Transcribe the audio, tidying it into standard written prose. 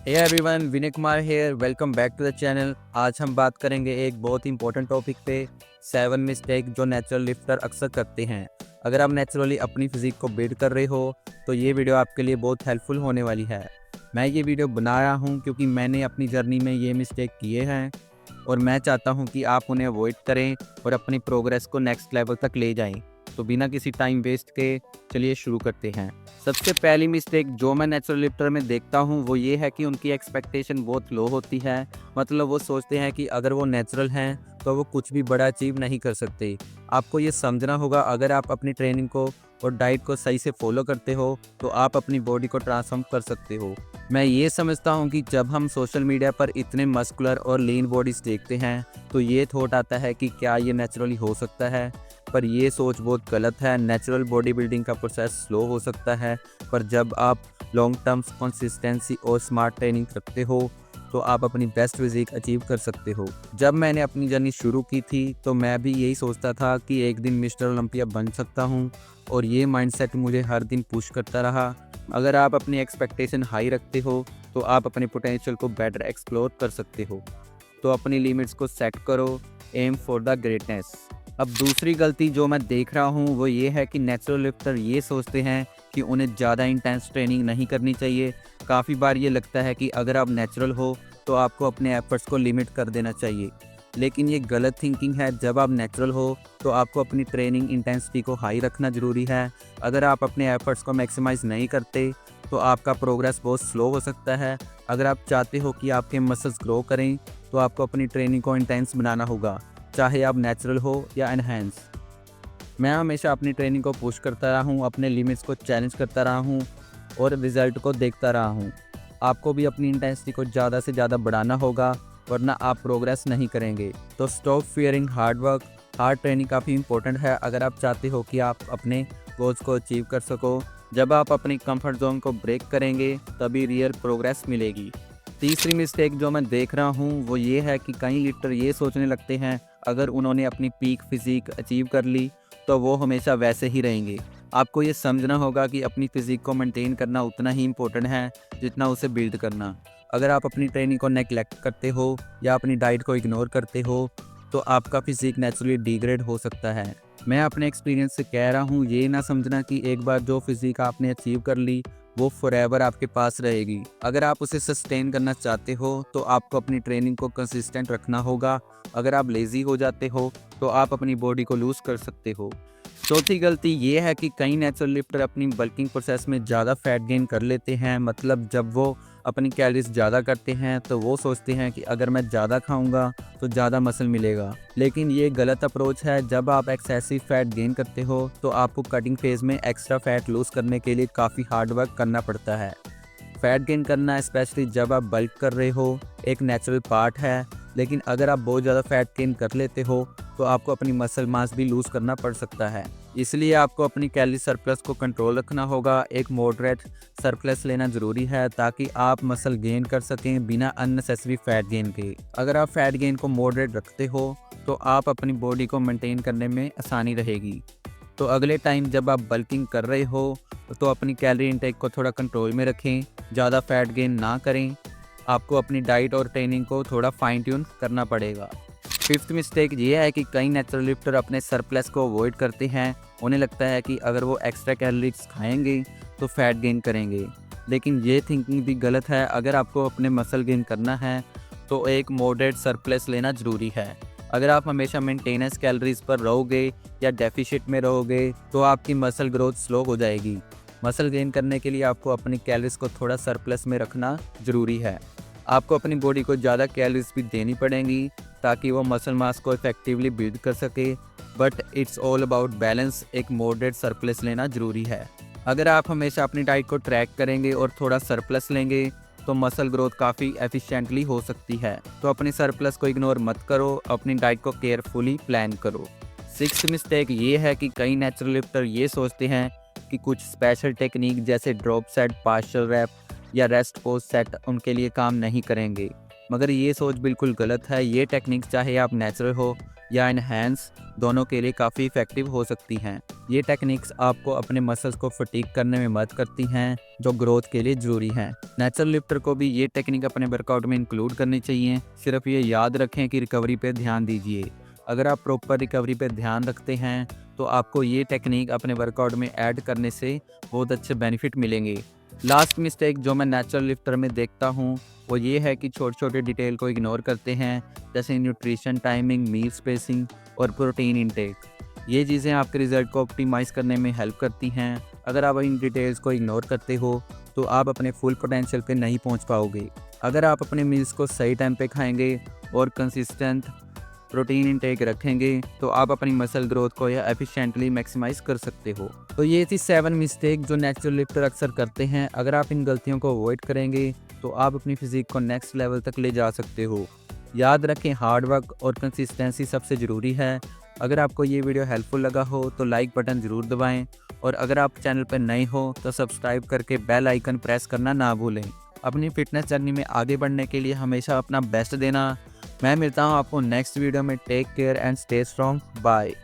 Hey everyone, Vinay Kumar here. Welcome back to the channel. आज हम बात करेंगे एक बहुत ही इंपॉर्टेंट टॉपिक पे, 7 मिस्टेक जो नेचुरल लिफ्टर अक्सर करते हैं। अगर आप नेचुरली अपनी फिजिक को बिल्ड कर रहे हो तो ये वीडियो आपके लिए बहुत हेल्पफुल होने वाली है। मैं ये वीडियो बनाया हूँ क्योंकि मैंने अपनी जर्नी में ये मिस्टेक किए हैं और मैं चाहता हूँ कि आप उन्हें अवॉइड करें और अपनी प्रोग्रेस को नेक्स्ट लेवल तक ले जाएं। तो बिना किसी टाइम वेस्ट के चलिए शुरू करते हैं। सबसे पहली मिस्टेक जो मैं नेचुरल लिफ्टर में देखता हूँ वो ये है कि उनकी एक्सपेक्टेशन बहुत लो होती है। मतलब वो सोचते हैं कि अगर वो नेचुरल हैं तो वो कुछ भी बड़ा अचीव नहीं कर सकते। आपको ये समझना होगा, अगर आप अपनी ट्रेनिंग को और डाइट को सही से फॉलो करते हो तो आप अपनी बॉडी को ट्रांसफॉर्म कर सकते हो। मैं ये समझता हूँ कि जब हम सोशल मीडिया पर इतने मस्कुलर और लीन बॉडीज देखते हैं तो ये थॉट आता है कि क्या ये नेचुरली हो सकता है, पर ये सोच बहुत गलत है। नेचुरल बॉडी बिल्डिंग का प्रोसेस स्लो हो सकता है, पर जब आप लॉन्ग टर्म कंसिस्टेंसी और स्मार्ट ट्रेनिंग करते हो तो आप अपनी बेस्ट फिजिक अचीव कर सकते हो। जब मैंने अपनी जर्नी शुरू की थी तो मैं भी यही सोचता था कि एक दिन मिस्टर ओलंपिया बन सकता हूँ, और ये माइंडसेट मुझे हर दिन पुश करता रहा। अगर आप अपनी एक्सपेक्टेशन हाई रखते हो तो आप अपने पोटेंशियल को बेटर एक्सप्लोर कर सकते हो। तो अपनी लिमिट्स को सेट करो, एम फॉर द ग्रेटनेस। अब दूसरी गलती जो मैं देख रहा हूँ वो ये है कि नेचुरल लिफ्टर ये सोचते हैं कि उन्हें ज़्यादा इंटेंस ट्रेनिंग नहीं करनी चाहिए। काफ़ी बार ये लगता है कि अगर आप नेचुरल हो तो आपको अपने एफर्ट्स को लिमिट कर देना चाहिए, लेकिन ये गलत थिंकिंग है। जब आप नेचुरल हो तो आपको अपनी ट्रेनिंग इंटेंसिटी को हाई रखना ज़रूरी है। अगर आप अपने एफर्ट्स को मैक्सिमाइज़ नहीं करते तो आपका प्रोग्रेस बहुत स्लो हो सकता है। अगर आप चाहते हो कि आपके मसल्स ग्रो करें तो आपको अपनी ट्रेनिंग को इंटेंस बनाना होगा, चाहे आप नेचुरल हो या एनहेंस। मैं हमेशा अपनी ट्रेनिंग को पुश करता रहा हूँ, अपने लिमिट्स को चैलेंज करता रहा हूँ और रिजल्ट को देखता रहा हूँ। आपको भी अपनी इंटेंसिटी को ज़्यादा से ज़्यादा बढ़ाना होगा, वरना आप प्रोग्रेस नहीं करेंगे। तो stop fearing hard work. Hard training काफ़ी इंपॉर्टेंट है अगर आप चाहते हो कि आप अपने गोल्स को अचीव कर सको। जब आप अपनी कंफर्ट जोन को ब्रेक करेंगे तभी रियल प्रोग्रेस मिलेगी। तीसरी मिस्टेक जो मैं देख रहा हूँ वो ये है कि कई लिफ्टर ये सोचने लगते हैं अगर उन्होंने अपनी पीक फिजिक अचीव कर ली तो वो हमेशा वैसे ही रहेंगे। आपको ये समझना होगा कि अपनी फिजिक को मेंटेन करना उतना ही इम्पोर्टेंट है जितना उसे बिल्ड करना। अगर आप अपनी ट्रेनिंग को नेग्लेक्ट करते हो या अपनी डाइट को इग्नोर करते हो तो आपका फिजिक नेचुरली डिग्रेड हो सकता है। मैं अपने एक्सपीरियंस से कह रहा हूँ, ये ना समझना कि एक बार जो फिजिक आपने अचीव कर ली वो फॉरएवर आपके पास रहेगी। अगर आप उसे सस्टेन करना चाहते हो तो आपको अपनी ट्रेनिंग को कंसिस्टेंट रखना होगा। अगर आप लेज़ी हो जाते हो तो आप अपनी बॉडी को लूज़ कर सकते हो। चौथी गलती ये है कि कई नेचुरल लिफ्टर अपनी बल्किंग प्रोसेस में ज़्यादा फैट गेन कर लेते हैं। मतलब जब वो अपनी कैलोरीज ज़्यादा करते हैं तो वो सोचते हैं कि अगर मैं ज़्यादा खाऊंगा तो ज़्यादा मसल मिलेगा, लेकिन ये गलत अप्रोच है। जब आप एक्सेसिव फैट गेन करते हो तो आपको कटिंग फेज में एक्स्ट्रा फैट लूज़ करने के लिए काफ़ी हार्ड वर्क करना पड़ता है। फैट गेन करना, स्पेशली जब आप बल्क कर रहे हो, एक नेचुरल पार्ट है, लेकिन अगर आप बहुत ज़्यादा फैट गेन कर लेते हो तो आपको अपनी मसल मास भी लूज़ करना पड़ सकता है। इसलिए आपको अपनी कैलोरी सरप्लस को कंट्रोल रखना होगा। एक मॉडरेट सरप्लस लेना ज़रूरी है ताकि आप मसल गेन कर सकें बिना अननेसेसरी फैट गेन के। अगर आप फैट गेन को मॉडरेट रखते हो तो आप अपनी बॉडी को मेंटेन करने में आसानी रहेगी। तो अगले टाइम जब आप बल्किंग कर रहे हो तो अपनी कैलोरी इनटेक को थोड़ा कंट्रोल में रखें, ज़्यादा फैट गेन ना करें। आपको अपनी डाइट और ट्रेनिंग को थोड़ा फाइन ट्यून करना पड़ेगा। फिफ्थ मिस्टेक ये है कि कई नेचुरल लिफ्टर अपने सरप्लस को अवॉइड करते हैं। उन्हें लगता है कि अगर वो एक्स्ट्रा कैलोरीज खाएंगे तो फैट गेन करेंगे, लेकिन ये थिंकिंग भी गलत है। अगर आपको अपने मसल गेन करना है तो एक मॉडरेट सरप्लस लेना ज़रूरी है। अगर आप हमेशा मेंटेनेंस कैलोरीज पर रहोगे या डेफिसिट में रहोगे तो आपकी मसल ग्रोथ स्लो हो जाएगी। मसल गेन करने के लिए आपको अपनी कैलोरीज को थोड़ा सरप्लस में रखना ज़रूरी है। आपको अपनी बॉडी को ज़्यादा कैलोरीज भी देनी पड़ेंगी ताकि वो मसल मास को इफेक्टिवली बिल्ड कर सके, but it's all about balance. एक मॉडरेट सरप्लस लेना ज़रूरी है। अगर आप हमेशा अपनी डाइट को ट्रैक करेंगे और थोड़ा सरप्लस लेंगे तो मसल ग्रोथ काफ़ी एफिशिएंटली हो सकती है। तो अपनी सरप्लस को इग्नोर मत करो, अपनी डाइट को केयरफुली प्लान करो। सिक्स्थ मिस्टेक ये है कि कई नेचुरल लिफ्टर ये सोचते हैं कि कुछ स्पेशल टेक्निक जैसे ड्रॉप सेट, पार्शियल रैप या रेस्ट पोज सेट उनके लिए काम नहीं करेंगे, मगर ये सोच बिल्कुल गलत है। ये टेक्निक्स चाहे आप नेचुरल हो या एनहेंस, दोनों के लिए काफ़ी इफ़ेक्टिव हो सकती हैं। ये टेक्निक्स आपको अपने मसल्स को फटीग करने में मदद करती हैं, जो ग्रोथ के लिए ज़रूरी हैं। नेचुरल लिफ्टर को भी ये टेक्निक अपने वर्कआउट में इंक्लूड करनी चाहिए। सिर्फ ये याद रखें कि रिकवरी पे ध्यान दीजिए। अगर आप प्रॉपर रिकवरी पे ध्यान रखते हैं तो आपको ये टेक्निक अपने वर्कआउट में ऐड करने से बहुत अच्छे बेनिफिट मिलेंगे। लास्ट मिस्टेक जो मैं नेचुरल लिफ्टर में देखता हूँ वो ये है कि छोटे छोटे डिटेल को इग्नोर करते हैं, जैसे न्यूट्रिशन टाइमिंग, मील स्पेसिंग और प्रोटीन इनटेक। ये चीज़ें आपके रिजल्ट को ऑप्टिमाइज़ करने में हेल्प करती हैं। अगर आप इन डिटेल्स को इग्नोर करते हो तो आप अपने फुल पोटेंशियल पे नहीं पहुंच पाओगे। अगर आप अपने मील्स को सही टाइम पे खाएंगे और कंसिस्टेंट प्रोटीन इनटेक रखेंगे तो आप अपनी मसल ग्रोथ को या एफिशिएंटली मैक्सिमाइज कर सकते हो। तो ये थी 7 मिस्टेक जो नेचुरल लिफ्टर अक्सर करते हैं। अगर आप इन गलतियों को अवॉइड करेंगे तो आप अपनी फिजिक को नेक्स्ट लेवल तक ले जा सकते हो। याद रखें, हार्ड वर्क और कंसिस्टेंसी सबसे ज़रूरी है। अगर आपको ये वीडियो हेल्पफुल लगा हो तो लाइक बटन ज़रूर दबाएं और अगर आप चैनल पर नए हो तो सब्सक्राइब करके बेल आइकन प्रेस करना ना भूलें। अपनी फिटनेस जर्नी में आगे बढ़ने के लिए हमेशा अपना बेस्ट देना। मैं मिलता हूँ आपको नेक्स्ट वीडियो में। Take care and stay strong. Bye.